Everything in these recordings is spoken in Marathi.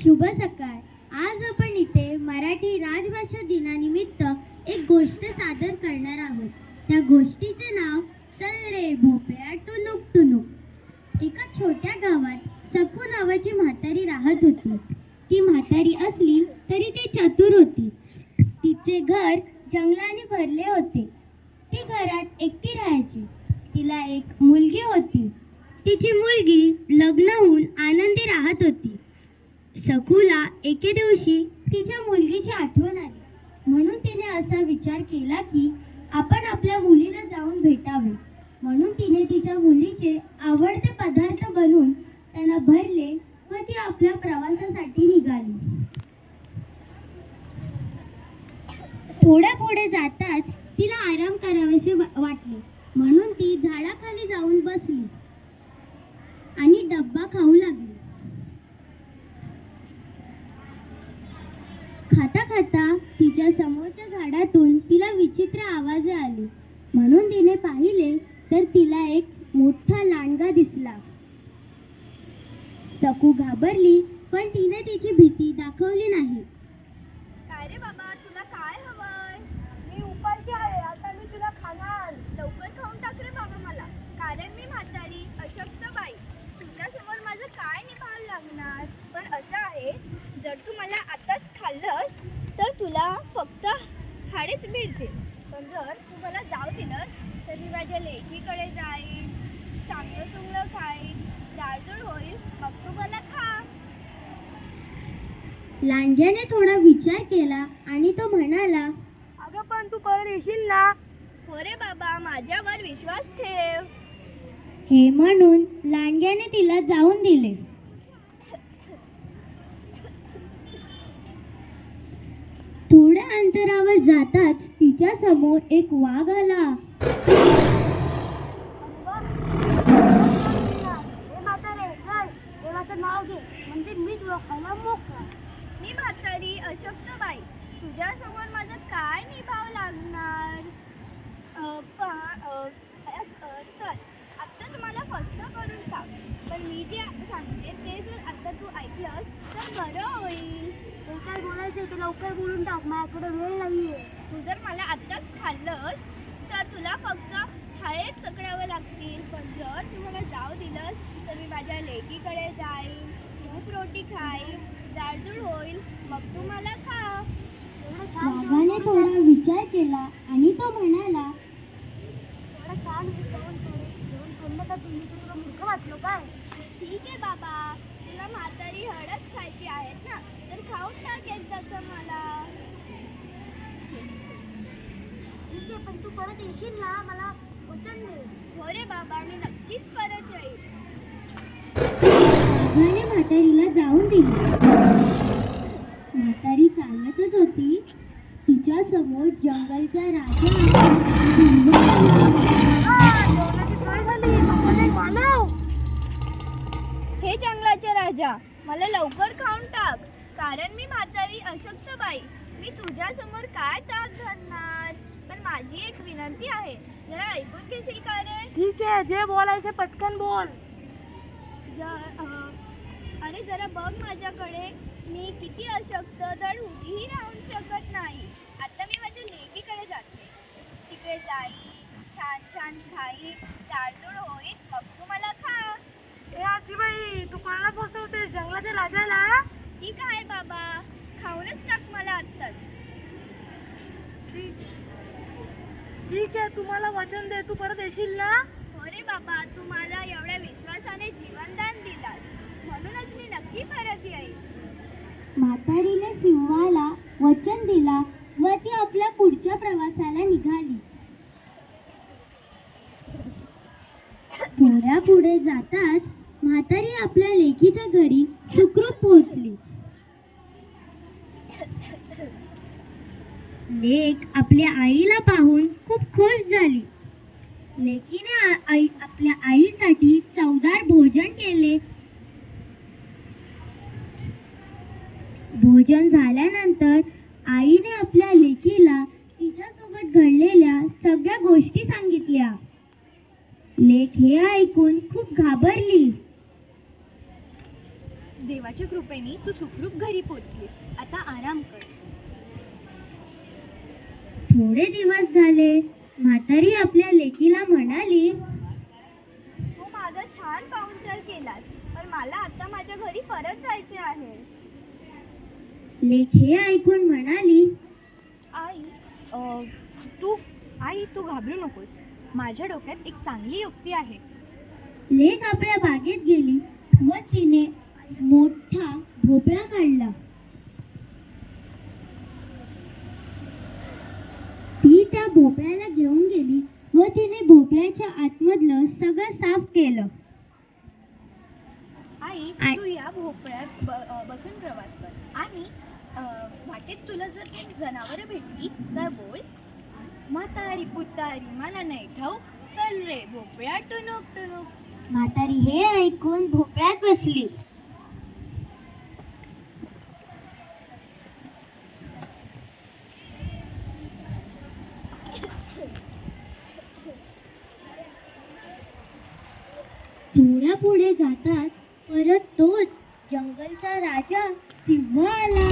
शुभ सकाळ. आज आपण इथे मराठी राजभाषा दिनानिमित्त एक गोष्ट सादर करणार आहोत. त्या गोष्टीचे नाव चल रे भोपळ्या टुनुक टुनुक. एका छोट्या गावात सकू नावाची म्हातारी राहत होती. ती म्हातारी असली तरी ती चतुर होती. तिचे घर जंगलाने भरले होते. ती घरात एकटी राहायची. तिला एक मुलगी होती. तिची मुलगी लग्न होऊन आनंदी राहत होती. सकूला एके दिवशी तिच्या मुलगीची आठवण आली. म्हणून तिने असा विचार केला की आपण आपल्या मुलीला जाऊन भेटावे. म्हणून तिने तिच्या मुलीचे आवडते पदार्थ बनवून त्यांना भरले व ती आपल्या प्रवासासाठी निघाली. थोड्या पुढे जाताच तिला आराम करावेसे वाटले. म्हणून ती झाडाखाली जाऊन बसली आणि डब्बा खाऊ लागली. खाता खाता तिच्या समोरच्या झाडातून तिला विचित्र आवाज आले. म्हणून तिने पाहिले तर तिला एक मोठा लांडगा दिसला. सकू घाबरली पण तिने तिची भीती दाखवली नाही. काय रे बाबा, तुला काय हवंय? मी उपाशी आहे, आता मी तुला खाणार. लवकर खाऊन टाक रे बाबा मला, कारण मी म्हातारी अशक्त बाई. तुझ्यासमोर माझं काय निभावं लागणार? पण असं आहे, जर तू मला आताच खाल्लंस तर तुला फक्त हाडेच मिळतील. पण जर तू मला जाऊ दिलंस तर मी माझ्या लेकीकडे जाईन, चांगलं चुंगलं खाईन, जाडजूड होईल, मग तू मला खा. लांडग्याने थोडा विचार केला आणि तो म्हणाला, अगं पण तू परत येशील ना? हो रे बाबा, माझ्यावर विश्वास ठेव. हे म्हणून लांडग्याने तिला जाऊन दिले. थोड्या अंतरावर जाताच तिच्या समोर एक वाघ आला. देवाचं नाव घे, म्हणजे मी तुला खायला मोकळा. मी म्हातारी अशक्त बाई, तुझ्या समोर माझं काय निभाव लागणार? चल, आत्ताच मला फस्त करून टाक. पण मी जे सांगते ते जर आता तू ऐकलंस तर बरं होईल. ते काय बोलायचं ते लवकर बोलून टाक, माझ्याकडे वेळ नाहीये. तू जर मला आत्ताच खाल्लंस तर तुला फक्त हाडेच चकडावं लागतील. पण जर तू मला जाऊ दिलंस तर मी माझ्या लेकीकडे जाईन, तूप रोटी खाईन, जाडजूड होईल, मग तू मला खा. वाघाने थोडा विचार केला आणि तो म्हणाला, काय ठीक आहे बाबा, तुला म्हातारी हळद खायची आहेत ना, तर खाऊन टाक एकदाच मला. ठीक आहे, पण तू परत येशील ना? मला वचन दे. हो रे बाबा, मी नक्कीच परत येईल. वाघाने म्हातारीला जाऊन दिले. म्हातारी चालतच होती. तिच्या समोर जंगलचा राजा हे जंगलाचे राजा, मला लवकर खाऊन टाक, कारण मी म्हातारी अशक्त बाई. मी तुझ्या समोर काय ताक धरणार? पण माझी एक विनंती आहे, जरा ऐकून घेशील का रे? ठीक आहे, जे बोलायचे पटकन बोल. अरे जरा बघ माझ्याकडे, मी किती अशक्त, धड उभीही राहू शकत नाही. आता मी माझ्या लेकीकडे जाते, तिकडे जाईन, छान छान खाईन, जाडजूड होईल, मग तू मला खा. ए आजीबाई, तू कोणाला फसवते? जंगलाच्या राजाला? ठीक आहे बाबा, खाऊनच टाक मला आत्ताच. ठीक आहे, तुम्हाला वचन दे, तू परत येशील ना? हो रे बाबा, तू मला एवढ्या विश्वासाने जीवनदान दिलास, म्हणूनच मी नक्की परत येईल. म्हातारीने सिंहाला वचन दिला व ती आपल्या पुढच्या प्रवासाला निघाली. थोड्या पुढे जाताच म्हातारी आपल्या लेकीच्या घरी सुखरूप पोहोचली. लेक आपल्या आईला पाहून खूप खुश झाली. लेकीने आपल्या आईसाठी चवदार भोजन केले. भोजन झाल्यानंतर आईने आपल्या लेकीला तिच्यासोबत घडलेल्या सगळ्या गोष्टी सांगितल्या. लेक हे ऐकून खूप घाबरली. देवाच्या कृपेने तू सुखरूप घरी पोचलीस. आता आराम कर. थोडे दिवस झाले. म्हातारी आपल्या लेकीला म्हणाली, तू माझा छान पाहुणचार केलास, पण मला आता माझ्या घरी परत जायचे आहे. लेक हे ऐकून म्हणाली, आई तू घाबरू नकोस. माझ्या डोक्यात एक चांगली युक्ती आहे. लेक आपल्या बागेत गेली व तिने मोठा भोपळा काढला. ती त्या भोपळ्याला घेऊन गेली व तिने भोपळ्याच्या आतमधलं सगळं साफ केलं. आई तू या भोपळ्यात बसून प्रवास कर आणि वाटेत तुला जर काही जनावरं भेटली तर बोल, म्हातारी पुतारी मला नाही ठाऊक, चल रे भोपळ्या टुनुक टुनुक. म्हातारी हे ऐकून भोपळ्यात बसली. थोड्या पुढे जातात परत तोच जंगलचा राजा सिंह आला.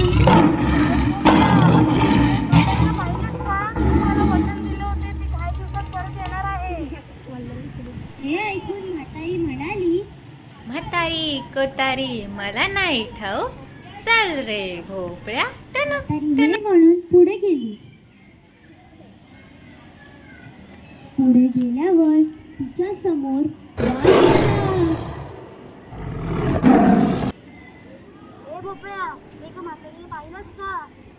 हे ऐकून म्हातारी म्हणाली, म्हातारी कोतारी मला नाही ठाऊक, चल रे भोपळ्या टणक. म्हातारी हे म्हणून पुढे गेली. पुढे गेल्यावर तिच्या समोर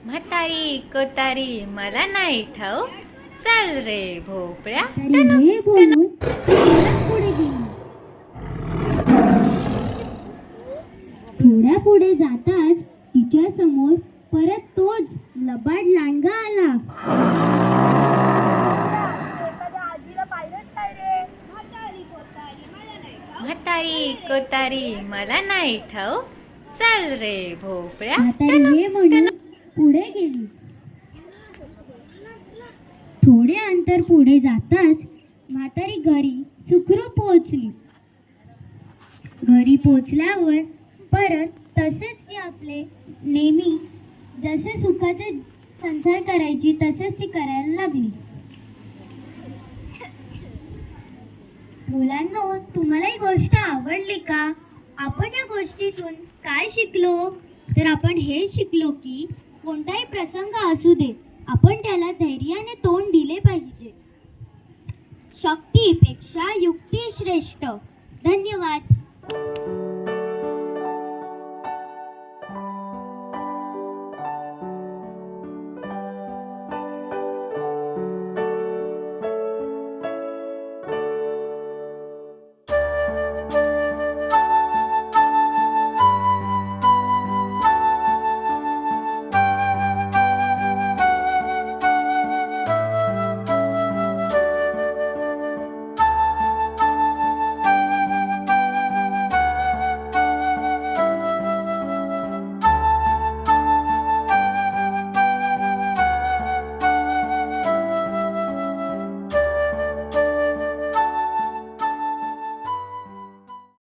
म्हातारी कोतारी मला नाही ठाऊक, चल रे भोपळ्या म्हातारी हे बोलून परत पुढे गेली. थोड्या पुढे जाताच तिच्या समोर परत तोच लबाड लांडगा आला. आजीला पाहिलंच काय रे? म्हातारी कोतारी मला नाही ठाऊक. म्हातारी कोतारी मला नाही ठाऊक, चल रे भोपळ्या म्हातारी हे म्हणून पुढे गेली. थोडे अंतर पुढे जाताच म्हातारी घरी सुखरूप पोहोचली. घरी पोहोचल्यावर परत तसेच ती आपले नेहमी जसे सुखाचे संसार करायची तसेच ती करायला लागली. मुलांनो, तुम्हाला ही गोष्ट आवडली का? आपण या गोष्टीतून काय शिकलो? तर आपण हे शिकलो की कोणताही प्रसंग असू दे